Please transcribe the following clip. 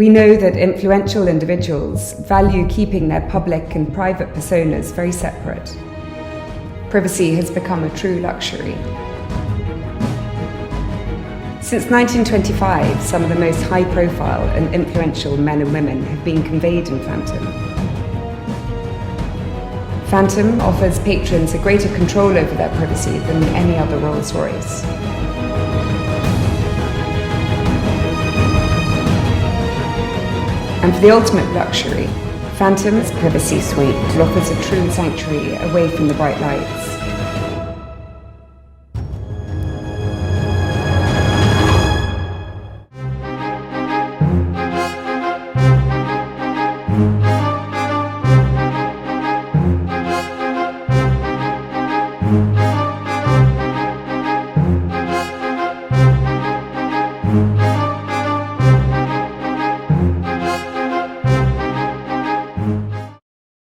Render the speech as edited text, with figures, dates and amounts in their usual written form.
We know that influential individuals value keeping their public and private personas very separate. Privacy has become a true luxury. Since 1925, some of the most high-profile and influential men and women have been conveyed in Phantom. Phantom offers patrons a greater control over their privacy than any other Rolls-Royce. And for the ultimate luxury, Phantom's Privacy Suite offers a true sanctuary away from the bright lights.